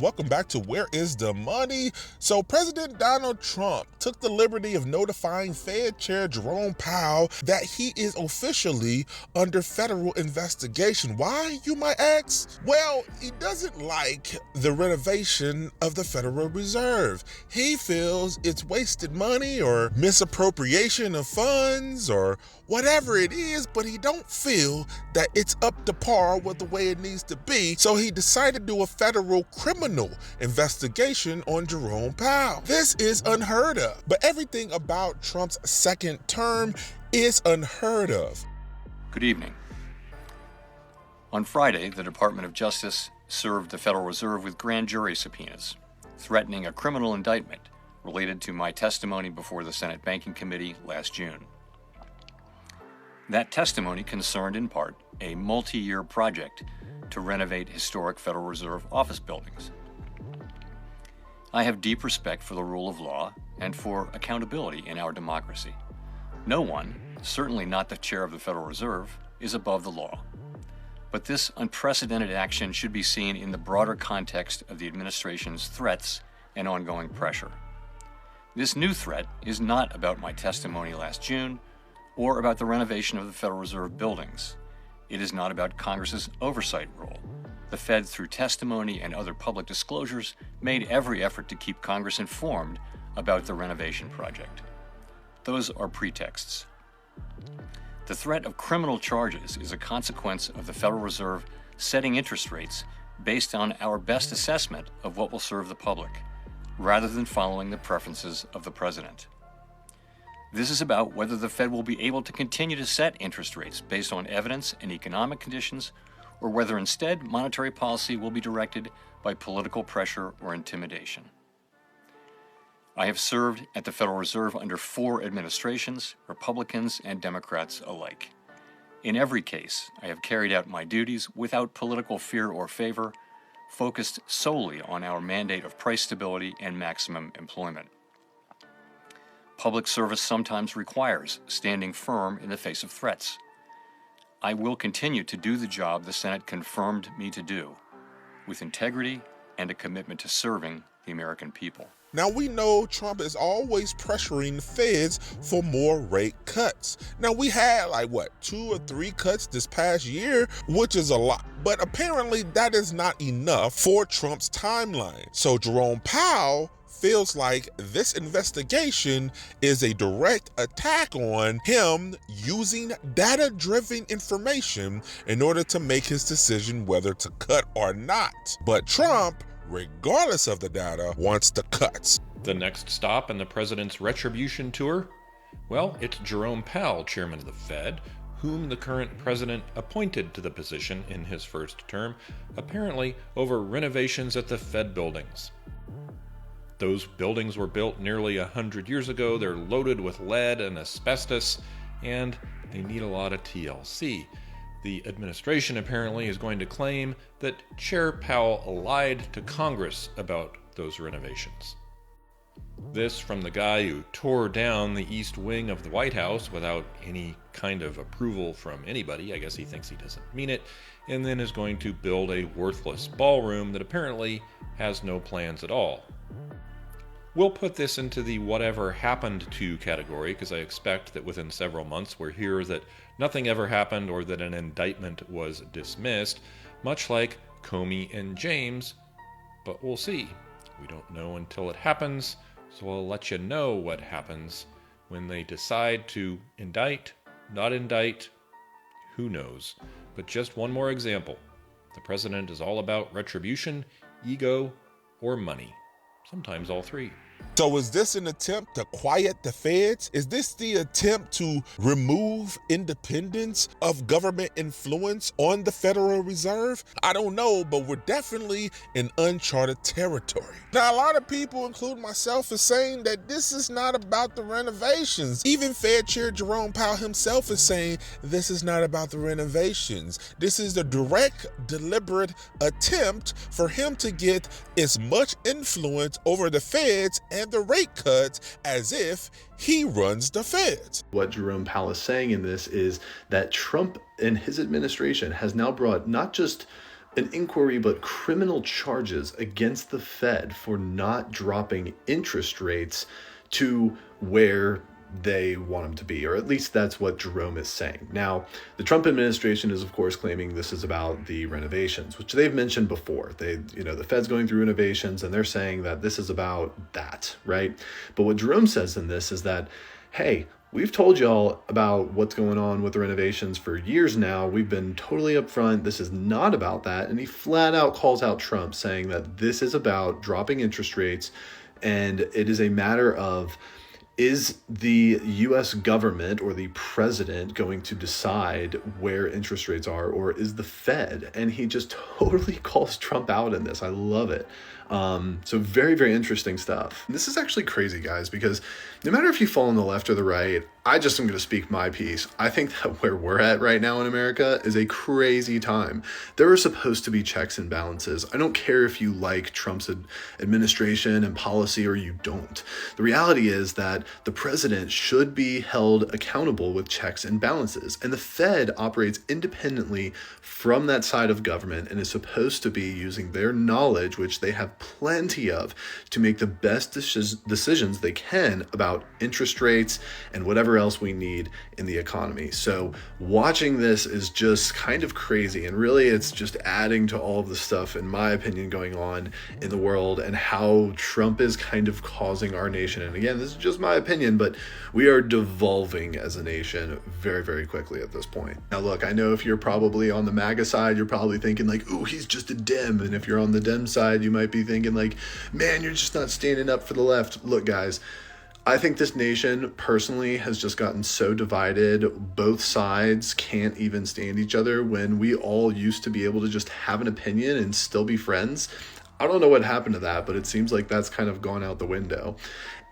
Welcome back to Where is the Money? So President Donald Trump took the liberty of notifying Fed Chair Jerome Powell that he is officially under federal investigation. Why, you might ask? Well, he doesn't like the renovation of the Federal Reserve. He feels it's wasted money or misappropriation of funds or whatever it is, but he don't feel that it's up to par with the way it needs to be. So he decided to do a federal criminal investigation on Jerome Powell. This is unheard of, but everything about Trump's second term is unheard of. Good evening. On Friday, the Department of Justice served the Federal Reserve with grand jury subpoenas, threatening a criminal indictment related to my testimony before the Senate Banking Committee last June. That testimony concerned in part a multi-year project to renovate historic Federal Reserve office buildings. I have deep respect for the rule of law and for accountability in our democracy. No one, certainly not the chair of the Federal Reserve, is above the law. But this unprecedented action should be seen in the broader context of the administration's threats and ongoing pressure. This new threat is not about my testimony last June or about the renovation of the Federal Reserve buildings. It is not about Congress's oversight role. The Fed, through testimony and other public disclosures, made every effort to keep Congress informed about the renovation project. Those are pretexts. The threat of criminal charges is a consequence of the Federal Reserve setting interest rates based on our best assessment of what will serve the public, rather than following the preferences of the president. This is about whether the Fed will be able to continue to set interest rates based on evidence and economic conditions, or whether instead monetary policy will be directed by political pressure or intimidation. I have served at the Federal Reserve under 4 administrations, Republicans and Democrats alike. In every case, I have carried out my duties without political fear or favor, focused solely on our mandate of price stability and maximum employment. Public service sometimes requires standing firm in the face of threats. I will continue to do the job the Senate confirmed me to do, with integrity and a commitment to serving the American people. Now, we know Trump is always pressuring the feds for more rate cuts. Now, we had 2 or 3 cuts this past year, which is a lot. But apparently that is not enough for Trump's timeline. So Jerome Powell feels like this investigation is a direct attack on him using data-driven information in order to make his decision whether to cut or not. But Trump, regardless of the data, wants the cuts. The next stop in the president's retribution tour? Well, it's Jerome Powell, chairman of the Fed, whom the current president appointed to the position in his first term, apparently over renovations at the Fed buildings. Those buildings were built nearly 100 years ago. They're loaded with lead and asbestos, and they need a lot of TLC. The administration apparently is going to claim that Chair Powell lied to Congress about those renovations. This from the guy who tore down the East Wing of the White House without any kind of approval from anybody. I guess he thinks he doesn't mean it, and then is going to build a worthless ballroom that apparently has no plans at all. We'll put this into the whatever happened to category, because I expect that within several months we'll hear that nothing ever happened or that an indictment was dismissed, much like Comey and James, but we'll see. We don't know until it happens, so I'll let you know what happens when they decide to indict, not indict, who knows. But just one more example. The president is all about retribution, ego, or money. Sometimes all 3. So is this an attempt to quiet the feds? Is this the attempt to remove independence of government influence on the Federal Reserve? I don't know, but we're definitely in uncharted territory. Now, a lot of people, including myself, are saying that this is not about the renovations. Even Fed Chair Jerome Powell himself is saying this is not about the renovations. This is the direct, deliberate attempt for him to get as much influence over the feds and the rate cuts as if he runs the feds. What Jerome Powell is saying in this is that Trump and his administration has now brought not just an inquiry, but criminal charges against the Fed for not dropping interest rates to where they want them to be, or at least that's what Jerome is saying. Now, the Trump administration is, of course, claiming this is about the renovations, which they've mentioned before. The Fed's going through renovations, and they're saying that this is about that, right? But what Jerome says in this is that, hey, we've told y'all about what's going on with the renovations for years now. We've been totally upfront. This is not about that. And he flat out calls out Trump, saying that this is about dropping interest rates, and it is a matter of, is the U.S. government or the president going to decide where interest rates are, or is the Fed? And he just totally calls Trump out in this. I love it. So very, very interesting stuff. This is actually crazy, guys, because no matter if you fall on the left or the right, I just am going to speak my piece. I think that where we're at right now in America is a crazy time. There are supposed to be checks and balances. I don't care if you like Trump's administration and policy or you don't. The reality is that the president should be held accountable with checks and balances. And the Fed operates independently from that side of government and is supposed to be using their knowledge, which they have plenty of, to make the best decisions they can about interest rates and whatever else we need in the economy. So watching this is just kind of crazy, and really it's just adding to all of the stuff, in my opinion, going on in the world and how Trump is kind of causing our nation. And again, this is just my opinion, but we are devolving as a nation very, very quickly at this point. Now look, I know if you're probably on the MAGA side, you're probably thinking like, ooh, he's just a Dem. And if you're on the Dem side, you might be thinking like, man, you're just not standing up for the left. Look, guys, I think this nation personally has just gotten so divided. Both sides can't even stand each other when we all used to be able to just have an opinion and still be friends. I don't know what happened to that, but it seems like that's kind of gone out the window.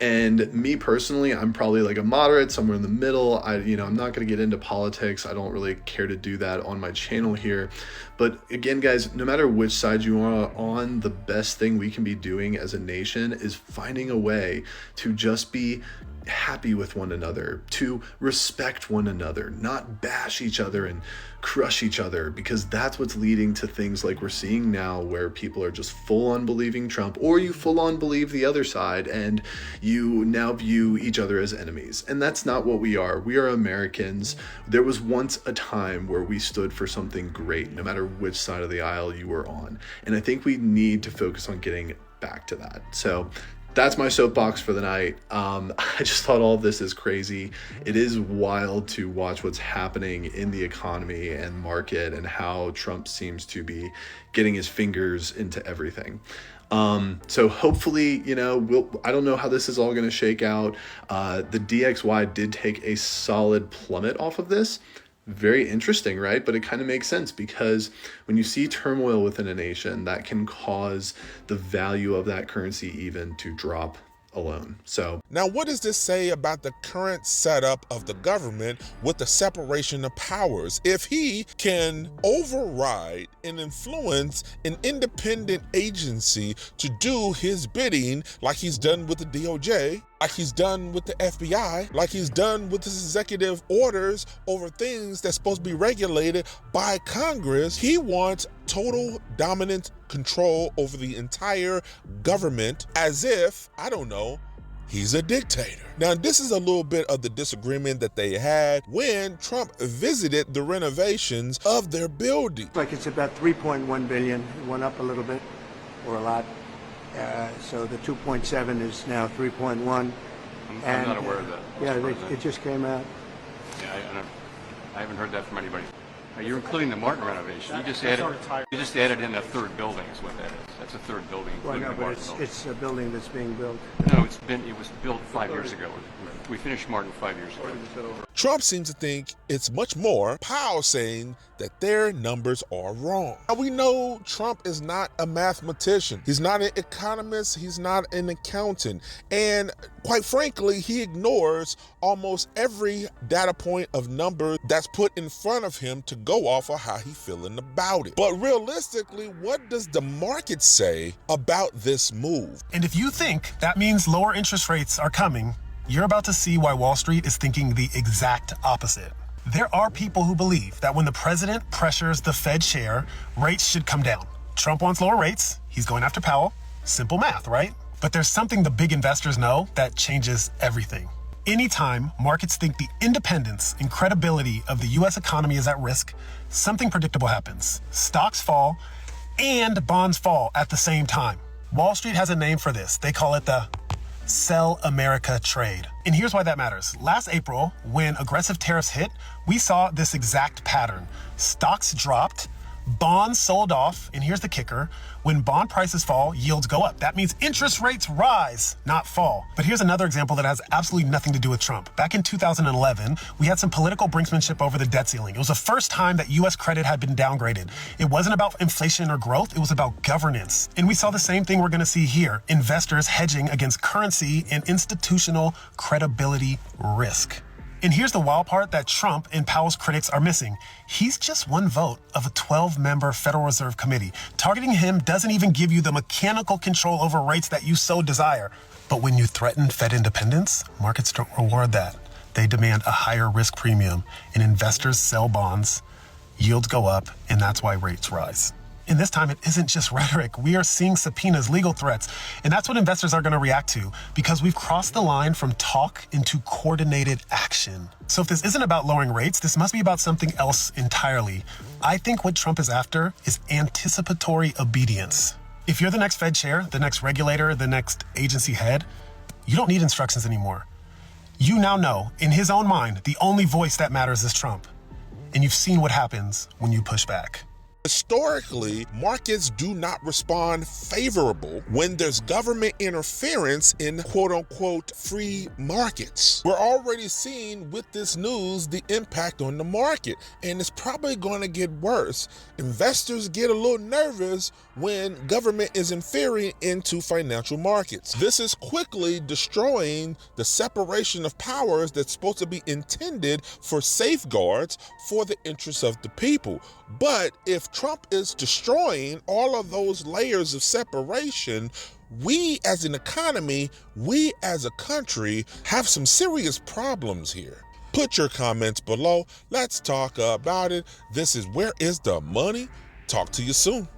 And me personally, I'm probably like a moderate, somewhere in the middle. I'm not going to get into politics. I don't really care to do that on my channel here. But again, guys, no matter which side you are on, the best thing we can be doing as a nation is finding a way to just be happy with one another, to respect one another, not bash each other and crush each other, because that's what's leading to things like we're seeing now, where people are just full on believing Trump, or you full on believe the other side, and you now view each other as enemies. And that's not what we are. We are Americans. There was once a time where we stood for something great, no matter which side of the aisle you were on. And I think we need to focus on getting back to that. So that's my soapbox for the night. I just thought all of this is crazy. It is wild to watch what's happening in the economy and market, and how Trump seems to be getting his fingers into everything. So hopefully, I don't know how this is all going to shake out. The DXY did take a solid plummet off of this. Very interesting, right? But it kind of makes sense, because when you see turmoil within a nation, that can cause the value of that currency even to drop alone. So now, what does this say about the current setup of the government with the separation of powers? If he can override and influence an independent agency to do his bidding, like he's done with the DOJ, like he's done with the FBI, like he's done with his executive orders over things that's supposed to be regulated by Congress, he wants total dominant control over the entire government, as if, I don't know, he's a dictator. Now, this is a little bit of the disagreement that they had when Trump visited the renovations of their building. Like it's about 3.1 billion. It went up a little bit, or a lot. So the 2.7 is now 3.1. I'm not aware of that. Yeah, it just came out. Yeah, I haven't heard that from anybody. You're including the Martin renovation. You just added in a third building, is what that is. That's a third building. Well, no, the but Martin building. it's a building that's being built. No, it was built 5 years ago. We finished Martin 5 years ago. Trump seems to think it's much more. Powell saying that their numbers are wrong. Now, we know Trump is not a mathematician. He's not an economist. He's not an accountant. And quite frankly, he ignores almost every data point of numbers that's put in front of him to go off of how he's feeling about it. But realistically, what does the market say about this move? And if you think that means lower interest rates are coming, you're about to see why Wall Street is thinking the exact opposite. There are people who believe that when the president pressures the Fed chair, rates should come down. Trump wants lower rates. He's going after Powell. Simple math, right? But there's something the big investors know that changes everything. Anytime markets think the independence and credibility of the US economy is at risk, something predictable happens. Stocks fall and bonds fall at the same time. Wall Street has a name for this. They call it the Sell America trade. And here's why that matters. Last April, when aggressive tariffs hit, we saw this exact pattern. Stocks dropped, bonds sold off, and here's the kicker. When bond prices fall, yields go up. That means interest rates rise, not fall. But here's another example that has absolutely nothing to do with Trump. Back in 2011, we had some political brinksmanship over the debt ceiling. It was the first time that US credit had been downgraded. It wasn't about inflation or growth, it was about governance. And we saw the same thing we're gonna see here. Investors hedging against currency and institutional credibility risk. And here's the wild part that Trump and Powell's critics are missing. He's just one vote of a 12-member Federal Reserve Committee. Targeting him doesn't even give you the mechanical control over rates that you so desire. But when you threaten Fed independence, markets don't reward that. They demand a higher risk premium, and investors sell bonds, yields go up, and that's why rates rise. And this time, it isn't just rhetoric. We are seeing subpoenas, legal threats, and that's what investors are going to react to because we've crossed the line from talk into coordinated action. So if this isn't about lowering rates, this must be about something else entirely. I think what Trump is after is anticipatory obedience. If you're the next Fed chair, the next regulator, the next agency head, you don't need instructions anymore. You now know, in his own mind, the only voice that matters is Trump. And you've seen what happens when you push back. Historically, markets do not respond favorable when there's government interference in quote-unquote free markets. We're already seeing with this news the impact on the market, and it's probably going to get worse. Investors get a little nervous when government is interfering into financial markets. This is quickly destroying the separation of powers that's supposed to be intended for safeguards for the interests of the people. But if Trump is destroying all of those layers of separation, we as an economy, we as a country have some serious problems here. Put your comments below. Let's talk about it. This is Where is the Money? Talk to you soon.